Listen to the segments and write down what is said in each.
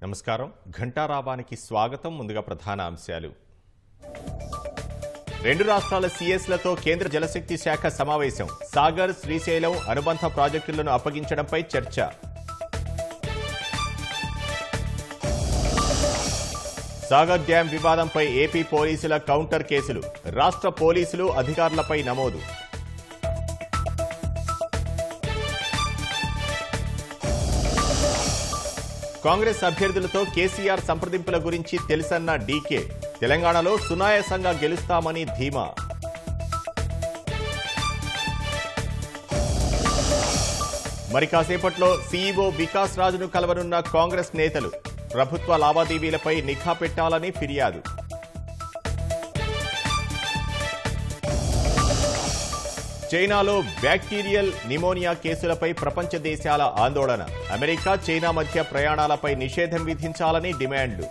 నమస్కారం. ఘంటారావానికి స్వాగతం. ముందుగా ప్రధాన అంశాలు. రెండు రాష్ట్రాల సీఎస్లతో కేంద్ర జలశక్తి శాఖ సమావేశం. సాగర్, శ్రీశైలం అనుబంధ ప్రాజెక్టులను అప్పగించడంపై చర్చ. సాగర్ డ్యాం వివాదంపై ఏపీ పోలీసుల కౌంటర్ కేసులు. రాష్ట్ర పోలీసులు అధికారులపై నమోదు. కాంగ్రెస్ అభ్యర్థులతో కేసీఆర్ సంప్రదింపుల గురించి తెలుసన్న డీకే. తెలంగాణలో సునాయాసంగా గెలుస్తామని ధీమా. మరి కాసేపట్లో సీఈఓ వికాస్ రాజును కలవనున్న కాంగ్రెస్ నేతలు. ప్రభుత్వ లావాదేవీలపై నిఘా పెట్టాలని ఫిర్యాదు. చైనాలో బ్యాక్టీరియల్ నిమోనియా కేసులపై ప్రపంచ దేశాల ఆందోళన. అమెరికా, చైనా మధ్య ప్రయాణాలపై నిషేధం విధించాలని డిమాండ్లు.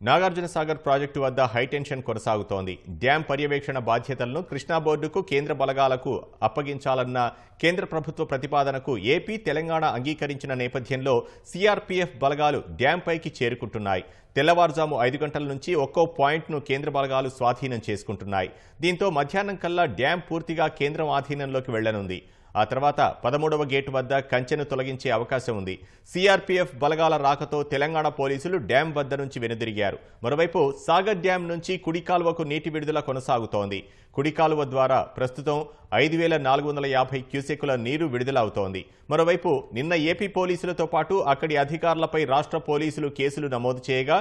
నాగార్జున సాగర్ ప్రాజెక్టు వద్ద హైటెన్షన్ కొనసాగుతోంది. డ్యాం పర్యవేక్షణ బాధ్యతలను కృష్ణా బోర్డుకు, కేంద్ర బలగాలకు అప్పగించాలన్న కేంద్ర ప్రభుత్వ ప్రతిపాదనకు ఏపీ, తెలంగాణ అంగీకరించిన నేపథ్యంలో సీఆర్పీఎఫ్ బలగాలు డ్యాంపైకి చేరుకుంటున్నాయి. తెల్లవారుజాము 5 గంటల నుంచి ఒక్కో పాయింట్ను కేంద్ర బలగాలు స్వాధీనం చేసుకుంటున్నాయి. దీంతో మధ్యాహ్నం కల్లా డ్యాం పూర్తిగా కేంద్రం ఆధీనంలోకి వెళ్లనుంది. ఆ తర్వాత 13వ గేటు వద్ద కంచెను తొలగించే అవకాశం ఉంది. సీఆర్పీఎఫ్ బలగాల రాకతో తెలంగాణ పోలీసులు డ్యాం వద్ద నుంచి వెనుదిరిగారు. మరోవైపు సాగర్ డ్యాం నుంచి కుడి కాలువకు నీటి విడుదల కొనసాగుతోంది. కుడి కాలువ ద్వారా ప్రస్తుతం 5450 క్యూసెక్కుల నీరు విడుదల అవుతోంది. మరోవైపు నిన్న ఏపీ పోలీసులతో పాటు అక్కడి అధికారులపై రాష్ట్ర పోలీసులు కేసులు నమోదు చేయగా,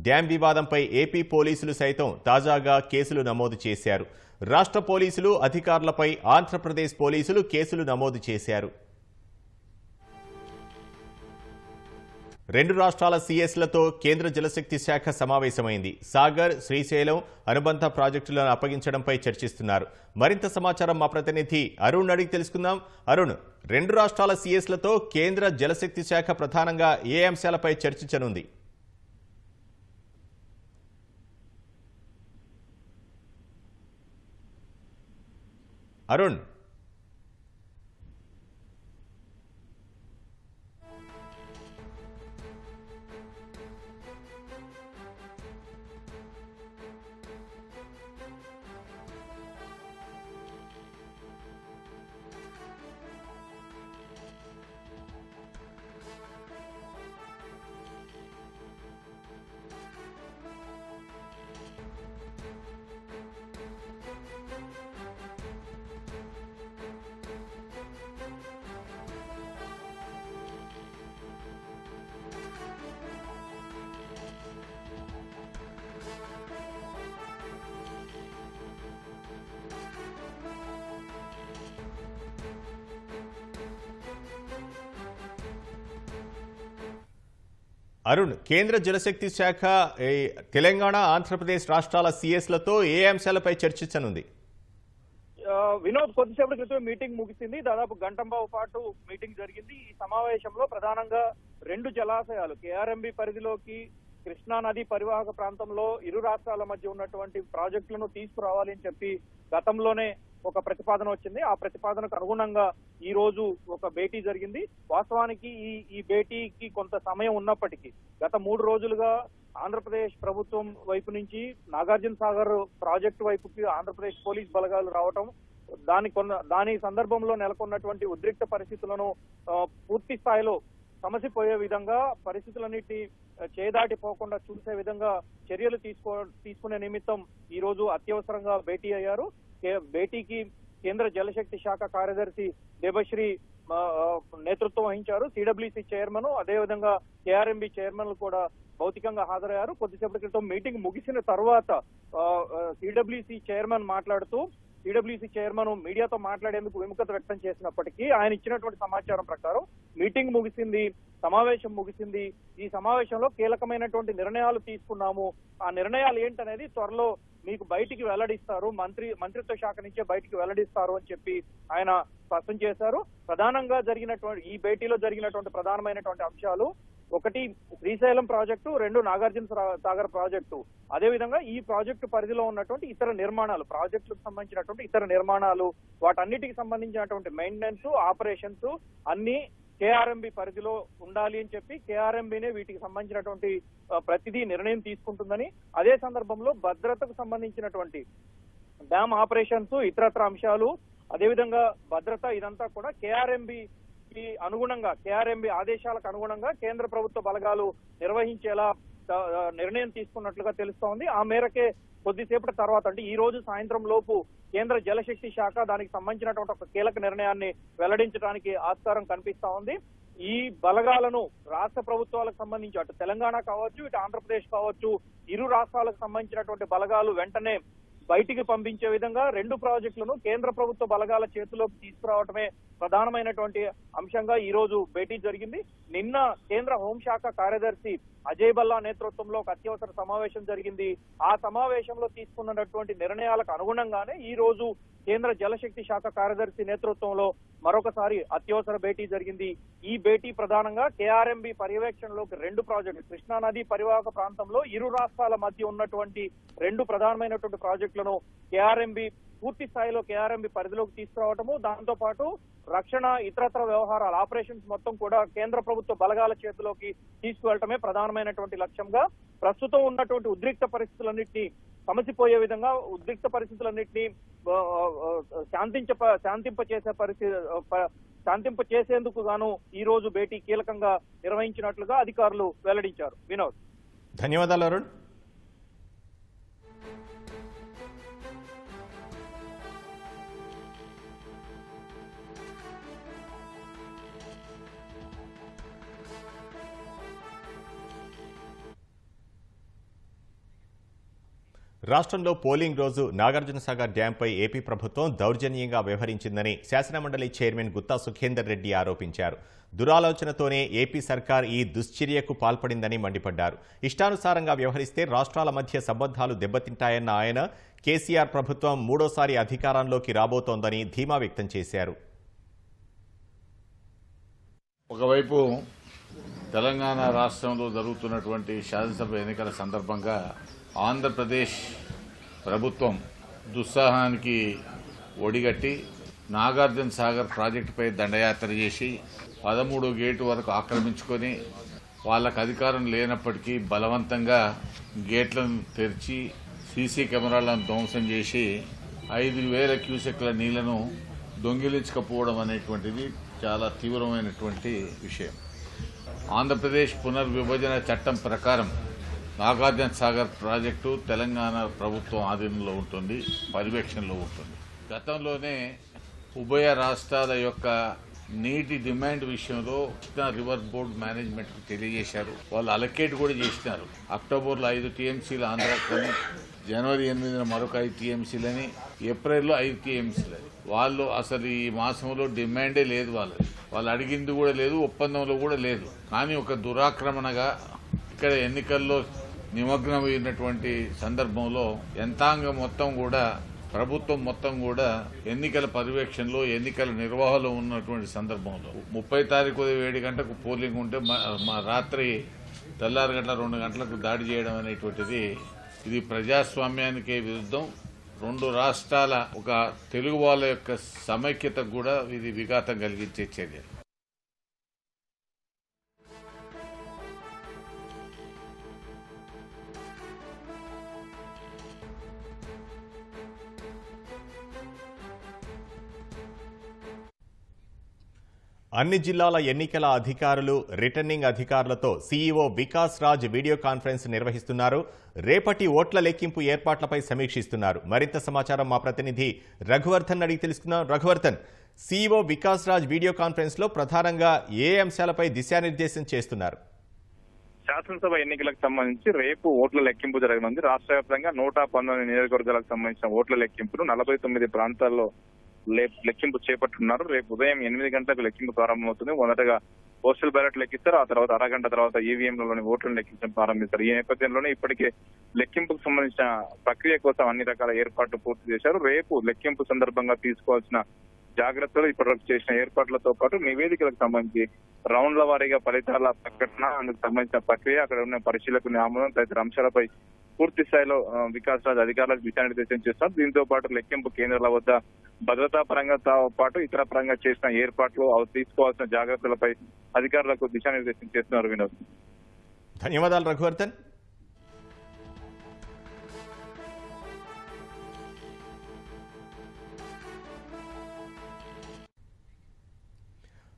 డ్యాం వివాదంపై ఏపీ పోలీసులు సైతం తాజాగా కేసులు నమోదు చేశారు. రాష్ట్ర పోలీసులు, అధికారులపై ఆంధ్రప్రదేశ్ పోలీసులు కేసులు నమోదు చేశారు. రెండు రాష్ట్రాల సీఎస్లతో కేంద్ర జలశక్తి శాఖ సమావేశమైంది. సాగర్, శ్రీశైలం అనుబంధ ప్రాజెక్టులను అప్పగించడంపై చర్చిస్తున్నారు. మరింత సమాచారం మా ప్రతినిధి అరుణ్ అడిగి తెలుసుకుందాం. అరుణ్, రెండు రాష్ట్రాల సీఎస్లతో కేంద్ర జలశక్తి శాఖ ప్రధానంగా ఏ అంశాలపై చర్చించనుంది? అరుణ్, కేంద్ర జలశక్తి శాఖ తెలంగాణ, ఆంధ్రప్రదేశ్ రాష్ట్రాల సీఎస్లతో ఏ అంశాలపై చర్చించనుంది? వినోద్, కొద్దిసేపటి క్రితం మీటింగ్ ముగిసింది. దాదాపు గంటంబావు పాటు మీటింగ్ జరిగింది. ఈ సమావేశంలో ప్రధానంగా రెండు జలాశయాలు కేఆర్ఎంబి పరిధిలోకి కృష్ణా నది పరివాహక ప్రాంతంలో ఇరు రాష్ట్రాల మధ్య ఉన్నటువంటి ప్రాజెక్టులను తీసుకురావాలి అని చెప్పి గతంలోనే ఒక ప్రతిపాదన వచ్చింది. ఆ ప్రతిపాదనకు అనుగుణంగా ఈ రోజు ఒక భేటీ జరిగింది. వాస్తవానికి ఈ భేటీకి కొంత సమయం ఉన్నప్పటికీ గత 3 రోజులుగా ఆంధ్రప్రదేశ్ ప్రభుత్వం వైపు నుంచి నాగార్జున సాగర్ ప్రాజెక్టు వైపుకి ఆంధ్రప్రదేశ్ పోలీస్ బలగాలు రావటం, దాని సందర్భంలో నెలకొన్నటువంటి ఉద్రిక్త పరిస్థితులను పూర్తి స్థాయిలో సమసిపోయే విధంగా, పరిస్థితులన్నిటి చేదాటిపోకుండా చూసే విధంగా చర్యలు తీసుకునే నిమిత్తం ఈ రోజు అత్యవసరంగా భేటీ అయ్యారు. భేటీకి కేంద్ర జలశక్తి శాఖ కార్యదర్శి దేబశ్రీ నేతృత్వం వహించారు. సిడబ్ల్యూసీ చైర్మన్, అదేవిధంగా కేఆర్ఎంబి చైర్మన్లు కూడా భౌతికంగా హాజరయ్యారు. కొద్దిసేపటి క్రితం మీటింగ్ ముగిసిన తర్వాత సిడబ్ల్యూసీ చైర్మన్ మాట్లాడుతూ, సిడబ్ల్యూసీ చైర్మన్ మీడియాతో మాట్లాడేందుకు విముఖత వ్యక్తం చేసినప్పటికీ ఆయన ఇచ్చినటువంటి సమాచారం ప్రకారం మీటింగ్ ముగిసింది, సమావేశం ముగిసింది. ఈ సమావేశంలో కీలకమైనటువంటి నిర్ణయాలు తీసుకున్నాము. ఆ నిర్ణయాలు ఏంటనేది త్వరలో మీకు బయటికి వెల్లడిస్తారు, మంత్రిత్వ శాఖ నుంచే బయటికి వెల్లడిస్తారు అని చెప్పి ఆయన స్పష్టం చేశారు. ప్రధానంగా జరిగినటువంటి ఈ భేటీలో జరిగినటువంటి ప్రధానమైనటువంటి అంశాలు ఒకటి శ్రీశైలం ప్రాజెక్టు, రెండు నాగార్జున సాగర్ ప్రాజెక్టు, అదేవిధంగా ఈ ప్రాజెక్టు పరిధిలో ఉన్నటువంటి ఇతర నిర్మాణాలు, ప్రాజెక్టులకు సంబంధించినటువంటి ఇతర నిర్మాణాలు, వాటన్నిటికి సంబంధించినటువంటి మెయింటెనెన్స్, ఆపరేషన్స్ అన్ని కేఆర్ఎంబి పరిధిలో ఉండాలి అని చెప్పి కేఆర్ఎంబినే వీటికి సంబంధించినటువంటి ప్రతిదీ నిర్ణయం తీసుకుంటుందని, అదే సందర్భంలో భద్రతకు సంబంధించినటువంటి డ్యామ్ ఆపరేషన్స్, ఇతరత్ర అంశాలు, అదేవిధంగా భద్రత ఇదంతా కూడా కేఆర్ఎంబి అనుగుణంగా, కేఆర్ఎంబి ఆదేశాలకు అనుగుణంగా కేంద్ర ప్రభుత్వ బలగాలు నిర్వహించేలా నిర్ణయం తీసుకున్నట్లుగా తెలుస్తోంది. ఆ మేరకే కొద్దిసేపటి తర్వాత, అంటే ఈ రోజు సాయంత్రం లోపు కేంద్ర జలశక్తి శాఖ దానికి సంబంధించినటువంటి ఒక కీలక నిర్ణయాన్ని వెల్లడించడానికి ఆస్కారం కనిపిస్తా ఉంది. ఈ బలగాలను రాష్ట్ర ప్రభుత్వాలకు సంబంధించి, అటు తెలంగాణ కావచ్చు, ఇటు ఆంధ్రప్రదేశ్ కావచ్చు, ఇరు రాష్ట్రాలకు సంబంధించినటువంటి బలగాలు వెంటనే బయటికి పంపించే విధంగా రెండు ప్రాజెక్టులను కేంద్ర ప్రభుత్వ బలగాల చేతిలోకి తీసుకురావడమే ప్రధానమైనటువంటి అంశంగా ఈ రోజు భేటీ జరిగింది. నిన్న కేంద్ర హోంశాఖ కార్యదర్శి అజయ్ భల్లా నేతృత్వంలో ఒక అత్యవసర సమావేశం జరిగింది. ఆ సమావేశంలో తీసుకున్నటువంటి నిర్ణయాలకు అనుగుణంగానే ఈ రోజు కేంద్ర జలశక్తి శాఖ కార్యదర్శి నేతృత్వంలో మరొకసారి అత్యవసర భేటీ జరిగింది. ఈ భేటీ ప్రధానంగా కేఆర్ఎంబి పర్యవేక్షణలోకి రెండు ప్రాజెక్టులు, కృష్ణా నది పరివాహక ప్రాంతంలో ఇరు రాష్ట్రాల మధ్య ఉన్నటువంటి రెండు ప్రధానమైనటువంటి ప్రాజెక్టులను కేఆర్ఎంబి పూర్తి స్థాయిలో కేఆర్ఎంబి పరిధిలోకి తీసుకురావటము, దాంతో పాటు రక్షణ, ఇతరత్ర వ్యవహారాలు, ఆపరేషన్స్ మొత్తం కూడా కేంద్ర ప్రభుత్వ బలగాల చేతిలోకి తీసుకువెళ్లటమే ప్రధానమైనటువంటి లక్ష్యంగా ప్రస్తుతం ఉన్నటువంటి ఉద్రిక్త పరిస్థితులన్నింటినీ సమసిపోయే విధంగా, ఉద్రిక్త పరిస్థితులన్నింటినీ శాంతింపచేసేందుకు గాను ఈ రోజు భేటీ కీలకంగా నిర్వహించినట్లుగా అధికారులు వెల్లడించారు. వినోద్, ధన్యవాదాలు అరుణ్. రాష్ట్రంలో పోలింగ్ రోజు నాగార్జునసాగర్ డ్యాంపై ఏపీ ప్రభుత్వం దౌర్జన్యంగా వ్యవహరించిందని శాసనమండలి చైర్మన్ గుత్తా సుఖేందర్ రెడ్డి ఆరోపించారు. దురాలోచనతోనే ఏపీ సర్కార్ ఈ దుశ్చర్యకు పాల్పడిందని మండిపడ్డారు. ఇష్టానుసారంగా వ్యవహరిస్తే రాష్ట్రాల మధ్య సంబంధాలు దెబ్బతింటాయన్న ఆయన కేసీఆర్ ప్రభుత్వం మూడోసారి అధికారంలోకి రాబోతోందని ధీమా వ్యక్తం చేశారు. ఒకవైపు తెలంగాణ రాష్ట్రంలో జరుగుతున్నటువంటి శాసనసభ ఎన్నికల సందర్భంగా ఆంధ్రప్రదేశ్ ప్రభుత్వం దుస్సాహానికి ఒడిగట్టి నాగార్జున సాగర్ ప్రాజెక్టుపై దండయాత్ర చేసి 13 గేటు వరకు ఆక్రమించుకొని వాళ్ళకు అధికారం లేనప్పటికీ బలవంతంగా గేట్లను తెరిచి సీసీ కెమెరాలను ధ్వంసం చేసి 5,000 క్యూసెక్ల నీళ్లను దొంగిలించకపోవడం అనేటువంటిది చాలా తీవ్రమైనటువంటి విషయం. ఆంధ్రప్రదేశ్ పునర్విభజన చట్టం ప్రకారం నాగార్జున సాగర్ ప్రాజెక్టు తెలంగాణ ప్రభుత్వం ఆధీనంలో ఉంటుంది, పర్యవేక్షణలో ఉంటుంది. గతంలోనే ఉభయ రాష్ట్రాల యొక్క నీటి డిమాండ్ విషయంలో కృష్ణా రివర్ బోర్డు మేనేజ్మెంట్ కు తెలియజేశారు. వాళ్ళు అలొకేట్ కూడా చేసినారు. అక్టోబర్లో 5 టీఎంసీలు ఆంధ్రాకని, జనవరి 8న మరొక 5 టీఎంసీలని, ఏప్రిల్లో 5 టీఎంసీలని. వాళ్ళు అసలు ఈ మాసంలో డిమాండే లేదు, వాళ్ళు అడిగింది కూడా లేదు, ఒప్పందంలో కూడా లేదు. కానీ ఒక దురాక్రమణగా ఇక్కడ ఎన్నికల్లో నిమగ్నమైనటువంటి సందర్భంలో యంత్రాంగం మొత్తం కూడా, ప్రభుత్వం మొత్తం కూడా ఎన్నికల పర్యవేక్షణలో, ఎన్నికల నిర్వహణలో ఉన్నటువంటి సందర్భంలో 30 తారీఖు 7 గంటలకు పోలింగ్ ఉంటే మా రాత్రి తెల్లారి గంటల 2 గంటలకు దాడి చేయడం అనేటువంటిది ఇది ప్రజాస్వామ్యానికే విరుద్ధం. రెండు రాష్ట్రాల ఒక తెలుగు వాళ్ళ యొక్క సమైక్యతకు కూడా ఇది విఘాతం కలిగించే చర్య. అన్ని జిల్లాల ఎన్నికల అధికారులు, రిటర్నింగ్ అధికారులతో CEO Vikas Raj video conference నిర్వహిస్తున్నారు. రేపటి ఓట్ల లెక్కింపు ఏర్పాట్లపై సమీక్షిస్తున్నారు. మరింత సమాచారం మా ప్రతినిధి రఘువర్ధన్ అడిగి తెలుసుకుందాం. Raghuvardhan, CEO Vikas Raj video conference లో ప్రధానంగా ఏ అంశాలపై దిశానిర్దేశం చేస్తున్నారు? శాసనసభ ఎన్నికలకు సంబంధించి రేపు ఓట్ల లెక్కింపు జరగనుంది. రాష్ట్ర వ్యాప్తంగా 119 నియోజకవర్గాలకు సంబంధించిన ఓట్ల లెక్కింపులు 49 ప్రాంతాల్లో లెక్కింపు చేపట్టున్నారు. రేపు ఉదయం 8 గంటలకు లెక్కింపు ప్రారంభమవుతుంది. మొదటగా పోస్టల్ బ్యాలెట్ లెక్కిస్తారు, ఆ తర్వాత అరగంట తర్వాత ఈవీఎంలలోని ఓట్లను లెక్కించడం ప్రారంభిస్తారు. ఈ నేపథ్యంలోనే ఇప్పటికే లెక్కింపుకు సంబంధించిన ప్రక్రియ కోసం అన్ని రకాల ఏర్పాట్లు పూర్తి చేశారు. రేపు లెక్కింపు సందర్భంగా తీసుకోవాల్సిన జాగ్రత్తలు ఇప్పటివరకు చేసిన ఏర్పాట్లతో పాటు నివేదికలకు సంబంధించి రౌండ్ల వారీగా ఫలితాల ప్రకటన, అందుకు సంబంధించిన ప్రక్రియ, అక్కడ ఉన్న పరిశీలకుని ఆమోదం తదితర అంశాలపై పూర్తి స్థాయిలో వికాస్ రాజ్ అధికారులకు దిశానిర్దేశం చేస్తారు. దీంతో పాటు లెక్కింపు కేంద్రాల వద్ద భద్రతా పరంగా పాటు ఇతర పరంగా చేసిన ఏర్పాట్లు, తీసుకోవాల్సిన జాగ్రత్తలపై అధికారులకు దిశానిర్దేశం చేస్తున్నారు. వినోద్, ధన్యవాదాలు రఘువర్ధన్.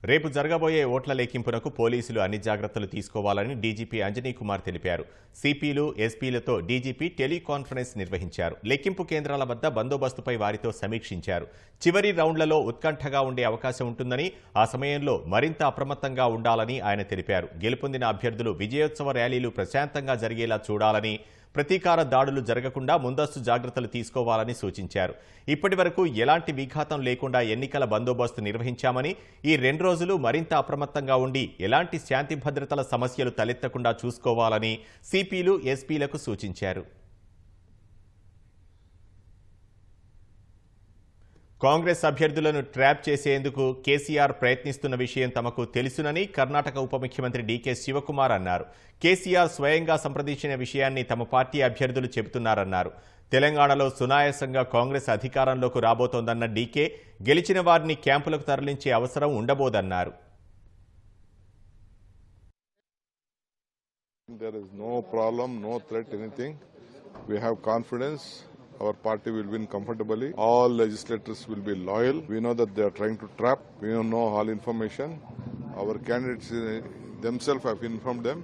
రేపు జరగబోయే ఓట్ల లెక్కింపునకు పోలీసులు అన్ని జాగ్రత్తలు తీసుకోవాలని డీజీపీ అంజనీ కుమార్ తెలిపారు. సిపిలు, ఎస్పీలతో డీజీపీ టెలికాన్ఫరెన్స్ నిర్వహించారు. లెక్కింపు కేంద్రాల వద్ద బందోబస్తుపై వారితో సమీక్షించారు. చివరి రౌండ్లలో ఉత్కంఠగా ఉండే అవకాశం ఉంటుందని, ఆ సమయంలో మరింత అప్రమత్తంగా ఉండాలని ఆయన తెలిపారు. గెలుపొందిన అభ్యర్థులు విజయోత్సవ ర్యాలీలు ప్రశాంతంగా జరిగేలా చూడాలని, ప్రతీకార దాడులు జరగకుండా ముందస్తు జాగ్రత్తలు తీసుకోవాలని సూచించారు. ఇప్పటి వరకు ఎలాంటి విఘాతం లేకుండా ఎన్నికల బందోబస్తు నిర్వహించామని, ఈ 2 రోజులు మరింత అప్రమత్తంగా ఉండి ఎలాంటి శాంతి భద్రతల సమస్యలు తలెత్తకుండా చూసుకోవాలని సిపిలు, ఎస్పీలకు సూచించారు. కాంగ్రెస్ అభ్యర్థులను ట్రాప్ చేసేందుకు కేసీఆర్ ప్రయత్నిస్తున్న విషయం తమకు తెలుసునని కర్ణాటక ఉప ముఖ్యమంత్రి డీకే శివకుమార్ అన్నారు. కేసీఆర్ స్వయంగా సంప్రదించిన విషయాన్ని తమ పార్టీ అభ్యర్థులు చెబుతున్నారన్నారు. తెలంగాణలో సునాయాసంగా కాంగ్రెస్ అధికారంలోకి రాబోతోందన్న డీకే గెలిచిన వారిని క్యాంపులకు తరలించే అవసరం ఉండబోదన్నారు. There is no problem, no threat, anything. We have confidence. Our party will win comfortably. All legislators will be loyal. We know that they are trying to trap. We don't know all information. Our candidates themselves have informed them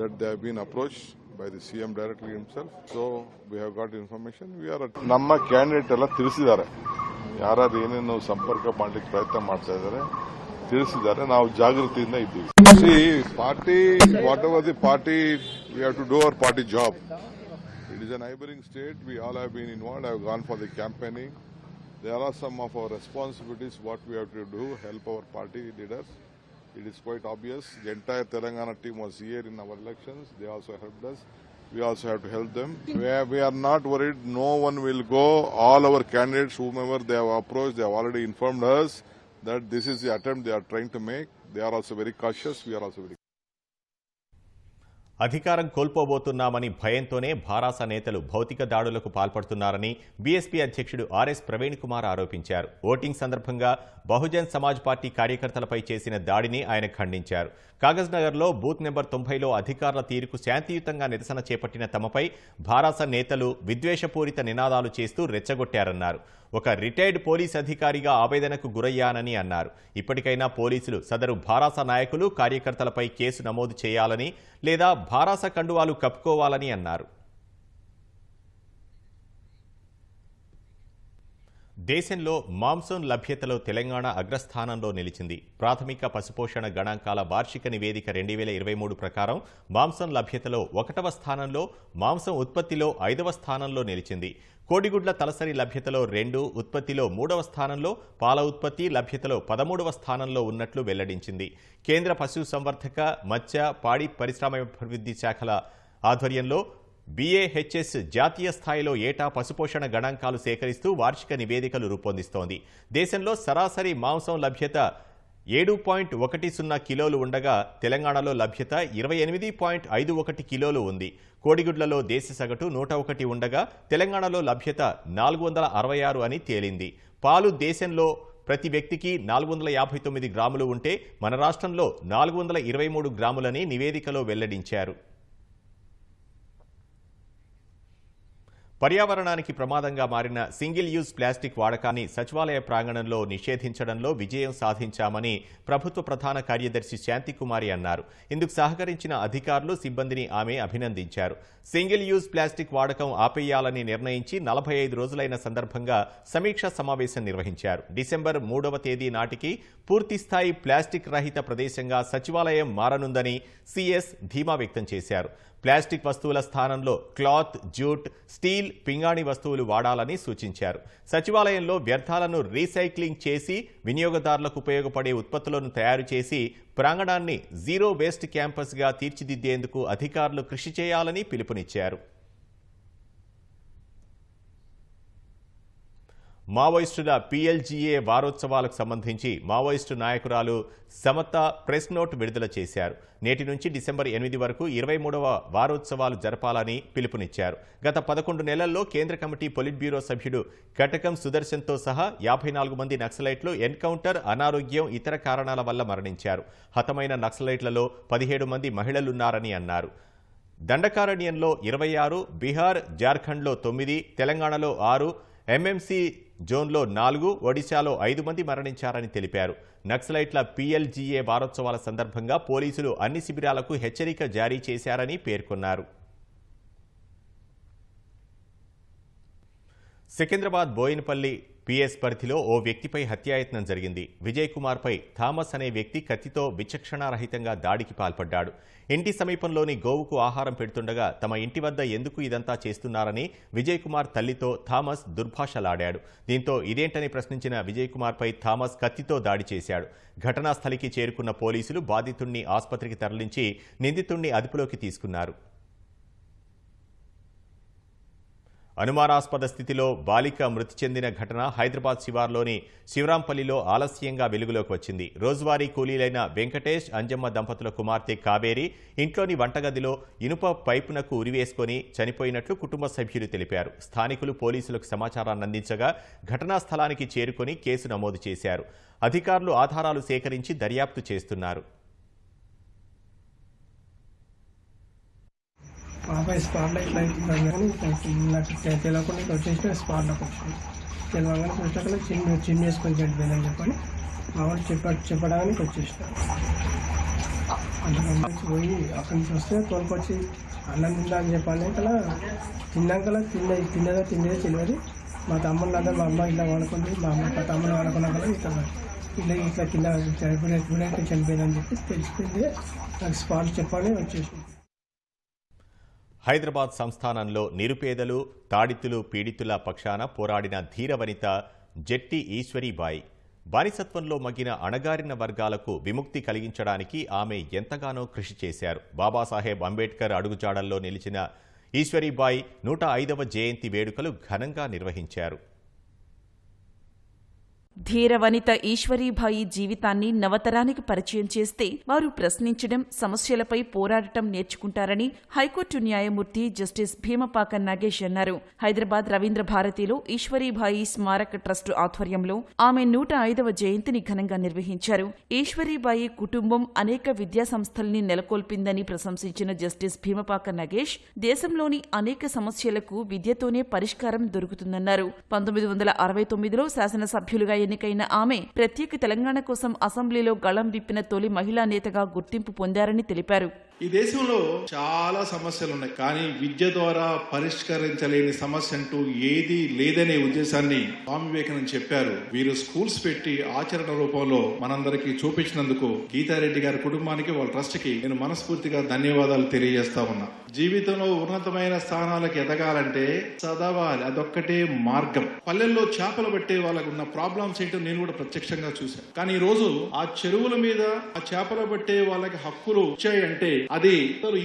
that they have been approached by the CM directly himself. So we have got information. We are ನಮ್ಮ candidate ಎಲ್ಲ ತಿಳಿಸಿದ್ದಾರೆ. ಯಾರು ಏನೇನು ಸಂಪರ್ಕ ಮಾಡಲಿಕ್ಕೆ ಪ್ರಯತ್ನ ಮಾಡ್ತಾ ಇದ್ದಾರೆ ತಿಳಿಸಿದ್ದಾರೆ. ನಾವು ಜಾಗೃತಿಯಿಂದ ಇದ್ದೀವಿ. See, party, whatever the party, we have to do our party job. It is a neighboring state. We all have been involved. I have gone for the campaigning. There are some of our responsibilities, what we have to do, help our party leaders. It is quite obvious. The entire Telangana team was here in our elections. They also helped us. We also have to help them. We are not worried. No one will go. All our candidates, whomever they have approached, they have already informed us that this is the attempt they are trying to make. They are also very cautious. We are also very అధికారం కోల్పోబోతున్నామని భయంతోనే భారాస నేతలు భౌతిక దాడులకు పాల్పడుతున్నారని BSP అధ్యక్షుడు RS Praveen Kumar ఆరోపించారు. Voting సందర్భంగా Bahujan Samaj party కార్యకర్తలపై చేసిన దాడిని ఆయన ఖండించారు. కాగజ్ నగర్లో బూత్ నెంబర్ 90లో అధికారుల తీరుకు శాంతియుతంగా నిరసన చేపట్టిన తమపై భారాస నేతలు విద్వేషపూరిత నినాదాలు చేస్తూ రెచ్చగొట్టారన్నారు. ఒక రిటైర్డ్ పోలీస్ అధికారిగా ఆవేదనకు గురయ్యానని అన్నారు. ఇప్పటికైనా పోలీసులు సదరు భారాస నాయకులు, కార్యకర్తలపై కేసు నమోదు చేయాలని లేదా భారాస కండువాలు కప్పుకోవాలని అన్నారు. దేశంలో మాంసం లభ్యతలో తెలంగాణ అగ్రస్థానంలో నిలిచింది. ప్రాథమిక పశుపోషణ గణాంకాల వార్షిక నివేదిక 2023 ప్రకారం మాంసం లభ్యతలో 1వ స్థానంలో, మాంసం ఉత్పత్తిలో 5వ స్థానంలో నిలిచింది. కోడిగుడ్ల తలసరి లభ్యతలో 2, ఉత్పత్తిలో 3వ స్థానంలో, పాల ఉత్పత్తి లభ్యతలో 13వ స్థానంలో ఉన్నట్లు వెల్లడించింది. కేంద్ర పశుసంవర్ధక, మత్స్య, పాడి పరిశ్రమాభివృద్ధి శాఖల ఆధ్వర్యంలో BAHS జాతీయ స్థాయిలో ఏటా పశుపోషణ గణాంకాలు సేకరిస్తూ వార్షిక నివేదికలు రూపొందిస్తోంది. దేశంలో సరాసరి మాంసం లభ్యత 7.10 కిలోలు ఉండగా తెలంగాణలో లభ్యత 28.51 కిలోలు ఉంది. కోడిగుడ్లలో దేశ సగటు 101 ఉండగా తెలంగాణలో లభ్యత 466 అని తేలింది. పాలు దేశంలో ప్రతి వ్యక్తికి 459 గ్రాములు ఉంటే మన రాష్ట్రంలో 423 గ్రాములని నివేదికలో వెల్లడించారు. పర్యావరణానికి ప్రమాదంగా మారిన సింగిల్ యూజ్ ప్లాస్టిక్ వాడకాన్ని సచివాలయ ప్రాంగణంలో నిషేధించడంలో విజయం సాధించామని ప్రభుత్వ ప్రధాన కార్యదర్శి శాంతికుమారి అన్నారు. ఇందుకు సహకరించిన అధికారులు, సిబ్బందిని ఆమె అభినందించారు. సింగిల్ యూజ్ ప్లాస్టిక్ వాడకం ఆపేయాలని నిర్ణయించి 45 రోజులైన సందర్భంగా సమీక్షా సమావేశం నిర్వహించారు. డిసెంబర్ 3వ తేదీ నాటికి పూర్తిస్థాయి ప్లాస్టిక్ రహిత ప్రదేశంగా సచివాలయం మారనుందని సిఎస్ ధీమా వ్యక్తం చేశారు. ప్లాస్టిక్ వస్తువుల స్థానంలో క్లాత్, జూట్, స్టీల్, పింగాణి వస్తువులు వాడాలని సూచించారు. సచివాలయంలో వ్యర్థాలను రీసైక్లింగ్ చేసి వినియోగదారులకు ఉపయోగపడే ఉత్పత్తులను తయారు చేసి ప్రాంగణాన్ని జీరో వేస్ట్ క్యాంపస్గా తీర్చిదిద్దేందుకు అధికారులు కృషి చేయాలని పిలుపునిచ్చారు. మావోయిస్టుల PLGA వారోత్సవాలకు సంబంధించి మావోయిస్టు నాయకురాలు సమత ప్రెస్ నోట్ విడుదల చేశారు. నేటి నుంచి డిసెంబర్ 8 వరకు 23వ వారోత్సవాలు జరపాలని పిలుపునిచ్చారు. గత 11 నెలల్లో కేంద్ర కమిటీ పొలిట్ బ్యూరో సభ్యుడు కటకం సుదర్శన్తో సహా 54 మంది నక్సలైట్లు ఎన్కౌంటర్, అనారోగ్యం, ఇతర కారణాల వల్ల మరణించారు. హతమైన నక్సలైట్లలో 17 మంది మహిళలున్నారని అన్నారు. దండకారణ్యంలో 26, బీహార్, జార్ఖండ్లో 9, తెలంగాణలో 6, MMC జోన్లో 4, ఒడిశాలో 5 మంది మరణించారని తెలిపారు. నక్సలైట్ల PLGA వారోత్సవాల సందర్భంగా పోలీసులు అన్ని శిబిరాలకు హెచ్చరిక జారీ చేశారని పేర్కొన్నారు. సికింద్రాబాద్ బోయినపల్లి PS పరిధిలో ఓ వ్యక్తిపై హత్యాయత్నం జరిగింది. విజయ్ కుమార్పై థామస్ అనే వ్యక్తి కత్తితో విచక్షణారహితంగా దాడికి పాల్పడ్డాడు. ఇంటి సమీపంలోని గోవుకు ఆహారం పెడుతుండగా తమ ఇంటి వద్ద ఎందుకు ఇదంతా చేస్తున్నారని విజయ్ కుమార్ తల్లితో థామస్ దుర్భాషలాడాడు. దీంతో ఇదేంటని ప్రశ్నించిన విజయ్ కుమార్పై థామస్ కత్తితో దాడి చేశాడు. ఘటనా స్థలికి చేరుకున్న పోలీసులు బాధితుణ్ణి ఆసుపత్రికి తరలించి నిందితుణ్ణి అదుపులోకి తీసుకున్నారు. అనుమానాస్పద స్థితిలో బాలిక మృతి చెందిన ఘటన హైదరాబాద్ శివార్లోని శివరాంపల్లిలో ఆలస్యంగా వెలుగులోకి వచ్చింది. రోజువారీ కూలీలైన వెంకటేష్, అంజమ్మ దంపతుల కుమార్తె కావేరి ఇంట్లోని వంటగదిలో ఇనుప పైపునకు ఉరివేసుకొని చనిపోయినట్లు కుటుంబ సభ్యులు తెలిపారు. స్థానికులు పోలీసులకు సమాచారాన్ని అందించగా ఘటనా స్థలానికి చేరుకొని కేసు నమోదు చేశారు. అధికారులు ఆధారాలు సేకరించి దర్యాప్తు చేస్తున్నారు. బాబాయ్ స్పాట్లో ఇట్లా అవుతుందని నాకు తెలియకుండా ఇట్లా వచ్చేసి స్పాట్లోకి వచ్చింది. తెలియగానే చూసాక చిన్న వేసుకొని చనిపోయిందని చెప్పని మా వాళ్ళు చెప్పడానికి వచ్చేసినారు. అంతకుముందు పోయి అక్కడి నుంచి వస్తే తోలుకొచ్చి అన్నం తిందా అని చెప్పాలి. ఇక్కడ తిన్నాకలా తిన్నదో తెలియదు. మా తమ్ముళ్ళు అందరూ మా అమ్మ ఇట్లా వాడుకుంది, మా తమ్ముడు వాడుకున్నాక ఇట్లా కింద చనిపోయిందని చెప్పి తెలిసిపోయింది. నాకు స్పాట్ చెప్పాలని వచ్చేసింది. హైదరాబాద్ సంస్థానంలో నిరుపేదలు, తాడితులు, పీడితుల పక్షాన పోరాడిన ధీరవనిత జెట్టి ఈశ్వరీబాయి. బానిసత్వంలో మగ్గిన అణగారిన వర్గాలకు విముక్తి కలిగించడానికి ఆమె ఎంతగానో కృషి చేశారు. బాబాసాహెబ్ అంబేద్కర్ అడుగుజాడల్లో నిలిచిన ఈశ్వరీబాయి 105వ జయంతి వేడుకలు ఘనంగా నిర్వహించారు. ధీరవనిత ఈశ్వరీబాయి జీవితాన్ని నవతరానికి పరిచయం చేస్తే వారు ప్రశ్నించడం, సమస్యలపై పోరాడటం నేర్చుకుంటారని హైకోర్టు న్యాయమూర్తి జస్టిస్ భీమపాక నాగేష్ అన్నారు. హైదరాబాద్ రవీంద్ర భారతిలో ఈశ్వరీబాయి స్మారక ట్రస్టు ఆధ్వర్యంలో ఆమె 105వ జయంతిని ఘనంగా నిర్వహించారు. ఈశ్వరీబాయి కుటుంబం అనేక విద్యా సంస్థల్ని నెలకొల్పిందని ప్రశంసించిన జస్టిస్ భీమపాక నాగేష్ దేశంలోని అనేక సమస్యలకు విద్యతోనే పరిష్కారం దొరుకుతుందన్నారు. 1969లో శాసనసభ్యులుగా ఎన్నికైన ఆమె ప్రత్యేక తెలంగాణ కోసం అసెంబ్లీలో గళం విప్పిన తొలి మహిళా నేతగా గుర్తింపు పొందారని తెలిపారు. ఈ దేశంలో చాలా సమస్యలు ఉన్నాయి, కానీ విద్య ద్వారా పరిష్కరించలేని సమస్య అంటూ ఏది లేదనే ఉద్దేశాన్ని స్వామి వివేకానంద చెప్పారు. వీరు స్కూల్స్ పెట్టి ఆచరణ రూపంలో మనందరికీ చూపించినందుకు గీతారెడ్డి గారి కుటుంబానికి, వాళ్ళ ట్రస్ట్ కి నేను మనస్ఫూర్తిగా ధన్యవాదాలు తెలియజేస్తా ఉన్నా. జీవితంలో ఉన్నతమైన స్థానాలకు ఎదగాలంటే చదవాలి, అదొక్కటే మార్గం. పల్లెల్లో చేపలు పట్టే వాళ్ళకు ఉన్న ప్రాబ్లమ్స్ ఏంటో నేను కూడా ప్రత్యక్షంగా చూశాను. కానీ ఈ రోజు ఆ చెరువుల మీద ఆ చేపలు పట్టే వాళ్ళకి హక్కులు వచ్చాయంటే అది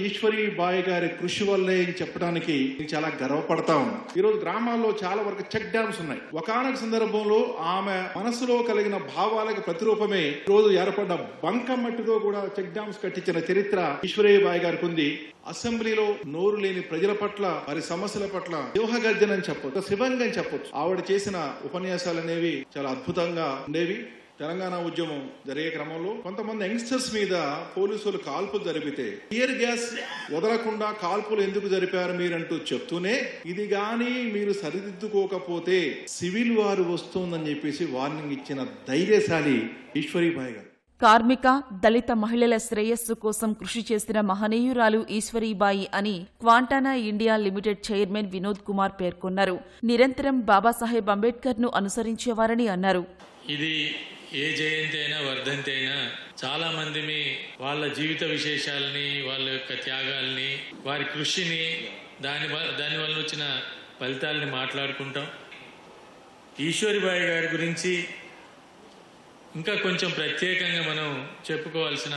ఈశ్వరీబాయి గారి కృషి వల్లే చెప్పడానికి చాలా గర్వపడతా ఉన్నా. ఈ రోజు గ్రామాల్లో చాలా వరకు చెక్ డ్యామ్స్ ఉన్నాయి. ఒకానొక సందర్భంలో ఆమె మనసులో కలిగిన భావాలకు ప్రతిరూపమే ఈ రోజు ఏర్పడ్డ బంకమట్టితో కూడా చెక్ డ్యామ్స్ కట్టించిన చరిత్ర ఈశ్వరీబాయి గారికి ఉంది. అసెంబ్లీలో నోరు లేని ప్రజల పట్ల, వారి సమస్యల పట్ల సింహగర్జన అని చెప్పొచ్చు, శివంగా అని చెప్పొచ్చు. ఆవిడ చేసిన ఉపన్యాసాలు అనేవి చాలా అద్భుతంగా ఉండేవి. తెలంగాణ ఉద్యమం జరిగే క్రమంలో కొంతమంది యంగ్స్టర్స్ మీద పోలీసులు కాల్పులు జరిపితే టియర్ గ్యాస్ వదలకుండా కాల్పులు ఎందుకు జరిపారు మీరంటూ చెప్తూనే ఇది గాని మీరు సరిదిద్దుకోకపోతే సివిల్ వారు వస్తుందని చెప్పేసి వార్నింగ్ ఇచ్చిన ధైర్యశాలి ఈశ్వరీబాయి గారు. కార్మిక, దళిత మహిళల శ్రేయస్సు కోసం కృషి చేసిన మహనీయురాలు ఈశ్వరీబాయి అని Quantana India Limited chairman Vinod Kumar పేర్కొన్నారు. నిరంతరం బాబాసాహెబ్ అంబేద్కర్ ను అనుసరించేవారని అన్నారు. ఇది ఏ జయంతి అయినా, వర్ధంతి అయినా చాలా మంది వాళ్ళ జీవిత విశేషాలని, వాళ్ళ యొక్క త్యాగాల్ని, వారి కృషిని, దానివల్ల వచ్చిన ఫలితాలని మాట్లాడుకుంటాం. ఈశ్వరీబాయి గారి గురించి ఇంకా కొంచెం ప్రత్యేకంగా మనం చెప్పుకోవాల్సిన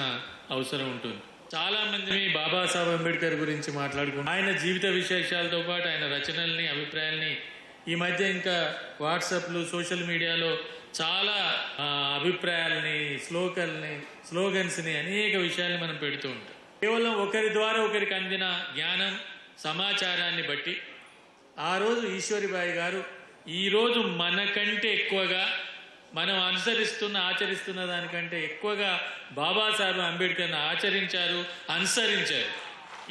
అవసరం ఉంటుంది. చాలా మంది బాబాసాహెబ్ అంబేద్కర్ గురించి మాట్లాడుకుంటాం. ఆయన జీవిత విశేషాలతో పాటు ఆయన రచనల్ని, అభిప్రాయాల్ని ఈ మధ్య ఇంకా వాట్సాప్లు సోషల్ మీడియాలో చాలా అభిప్రాయాలని స్లోగన్స్ని అనేక విషయాల్ని మనం పెడుతూ ఉంటాం. కేవలం ఒకరి ద్వారా ఒకరికి అందిన జ్ఞానం సమాచారాన్ని బట్టి ఆ రోజు ఈశ్వరీబాయి గారు ఈరోజు మనకంటే ఎక్కువగా మనం ఆచరిస్తున్న దానికంటే ఎక్కువగా బాబాసాహెబ్ అంబేద్కర్ని ఆచరించారు, అనుసరించారు.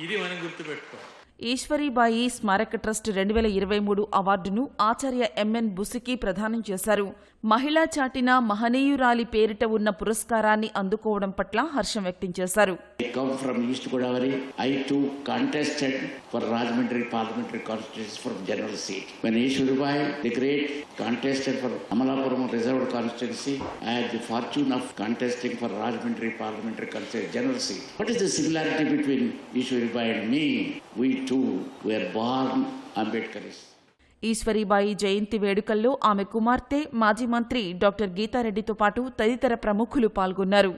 ఇది మనం గుర్తుపెట్టుకోవాలి. ఈశ్వరీబాయి స్మారక ట్రస్ట్ 2023 అవార్డును ఆచార్య ఎంఎన్ బుసికి ప్రదానం చేశారు. మహిళా చాటిన మహనీయురాలి పేరిట ఉన్న పురస్కారాన్ని అందుకోవడం పట్ల హర్షం వ్యక్తం చేశారు. I come from East Godavari. I too contested for Rajahmundry parliamentary constituency from general seat. When Ishwaribai, the great, contested for Amalapuram reserved constituency, I had the fortune of contesting for Rajahmundry parliamentary constituency general seat. What is the similarity between Ishwaribai and me? We too were born Ambedkaris. Eshwari Bai జయంతి వేడుకల్లో ఆమె కుమార్తె మాజీ మంత్రి doctor గీతారెడ్డితో పాటు తదితర ప్రముఖులు పాల్గొన్నారు.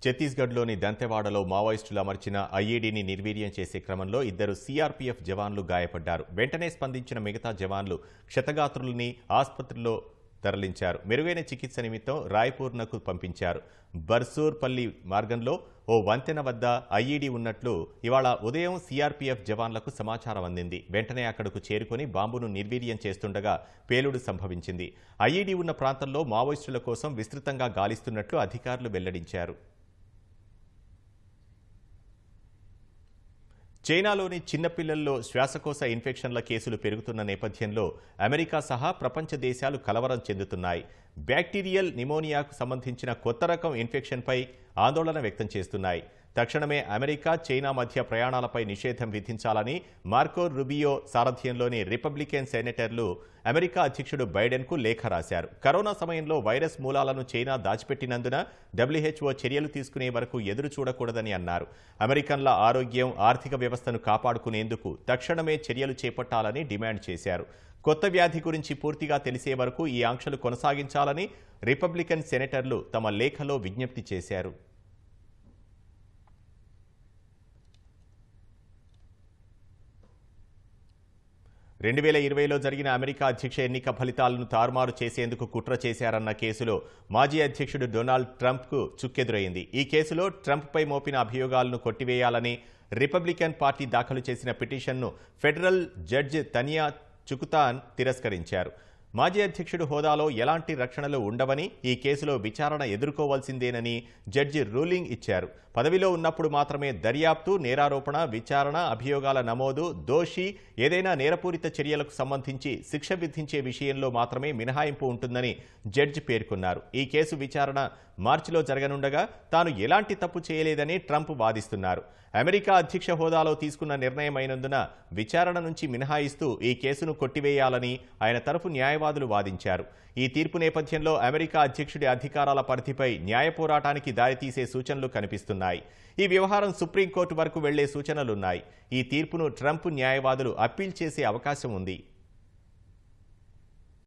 ఛత్తీస్గఢ్లోని దంతెవాడలో మావోయిస్టులు అమర్చిన ఐఈడీని నిర్వీర్యం చేసే క్రమంలో 2 సీఆర్పీఎఫ్ జవాన్లు గాయపడ్డారు. వెంటనే స్పందించిన మిగతా జవాన్లు క్షతగాత్రుల్ని ఆసుపత్రిలో తరలించారు. మెరుగైన చికిత్స నిమిత్తం రాయ్పూర్నకు పంపించారు. బర్సూర్పల్లి మార్గంలో ఓ వంతెన వద్ద ఐఈడీ ఉన్నట్లు ఇవాళ ఉదయం సీఆర్పీఎఫ్ జవాన్లకు సమాచారం అందింది. వెంటనే అక్కడకు చేరుకుని బాంబును నిర్వీర్యం చేస్తుండగా పేలుడు సంభవించింది. ఐఈడీ ఉన్న ప్రాంతంలో మావోయిస్టుల కోసం విస్తృతంగా గాలిస్తున్నట్లు అధికారులు వెల్లడించారు. చైనాలోని చిన్నపిల్లల్లో శ్వాసకోశ ఇన్ఫెక్షన్ల కేసులు పెరుగుతున్న నేపథ్యంలో అమెరికా సహా ప్రపంచ దేశాలు కలవరం చెందుతున్నాయి. బ్యాక్టీరియల్ నిమోనియాకు సంబంధించిన కొత్త రకం ఇన్ఫెక్షన్పై ఆందోళన వ్యక్తం చేస్తున్నాయి. తక్షణమే అమెరికా చైనా మధ్య ప్రయాణాలపై నిషేధం విధించాలని మార్కో రుబియో సారథ్యంలోని రిపబ్లికన్ సెనేటర్లు అమెరికా అధ్యక్షుడు బైడెన్కు లేఖ రాశారు. కరోనా సమయంలో వైరస్ మూలాలను చైనా దాచిపెట్టినందున WHO చర్యలు తీసుకునే వరకు ఎదురు చూడకూడదని అన్నారు. అమెరికన్ల ఆరోగ్యం, ఆర్థిక వ్యవస్థను కాపాడుకునేందుకు తక్షణమే చర్యలు చేపట్టాలని డిమాండ్ చేశారు. కొత్త వ్యాధి గురించి పూర్తిగా తెలిసే వరకు ఈ ఆంక్షలు కొనసాగించాలని రిపబ్లికన్ సెనేటర్లు తమ లేఖలో విజ్ఞప్తి చేశారు. 2020లో జరిగిన అమెరికా అధ్యక్ష ఎన్నిక ఫలితాలను తారుమారు చేసేందుకు కుట్ర చేశారన్న కేసులో మాజీ అధ్యక్షుడు డొనాల్డ్ ట్రంప్కు చుక్కెదురైంది. ఈ కేసులో ట్రంప్పై మోపిన అభియోగాలను కొట్టివేయాలని రిపబ్లికన్ పార్టీ దాఖలు చేసిన పిటిషన్ను ఫెడరల్ జడ్జి తనియా చుకుతాన్ తిరస్కరించారు. మాజీ అధ్యక్షుడు హోదాలో ఎలాంటి రక్షణలు ఉండవని, ఈ కేసులో విచారణ ఎదుర్కోవాల్సిందేనని జడ్జి రూలింగ్ ఇచ్చారు. పదవిలో ఉన్నప్పుడు మాత్రమే దర్యాప్తు, నేరారోపణ, విచారణ, అభియోగాల నమోదు, దోషి ఏదైనా నేరపూరిత చర్యలకు సంబంధించి శిక్ష విధించే విషయంలో మాత్రమే మినహాయింపు ఉంటుందని జడ్జి పేర్కొన్నారు. ఈ కేసు విచారణ మార్చిలో జరగనుండగా తాను ఎలాంటి తప్పు చేయలేదని ట్రంప్ వాదిస్తున్నారు. అమెరికా అధ్యక్ష హోదాలో తీసుకున్న నిర్ణయం అయినందున విచారణ నుంచి మినహాయిస్తూ ఈ కేసును కొట్టివేయాలని ఆయన తరఫు న్యాయవాదులు వాదించారు. ఈ తీర్పు నేపథ్యంలో అమెరికా అధ్యక్షుడి అధికారాల పరిధిపై న్యాయ పోరాటానికి దారితీసే సూచనలు కనిపిస్తున్నాయి. ఈ వ్యవహారం సుప్రీంకోర్టు వరకు వెళ్లే సూచనలున్నాయి. ఈ తీర్పును ట్రంప్ న్యాయవాదులు అప్పీల్ చేసే అవకాశం ఉంది.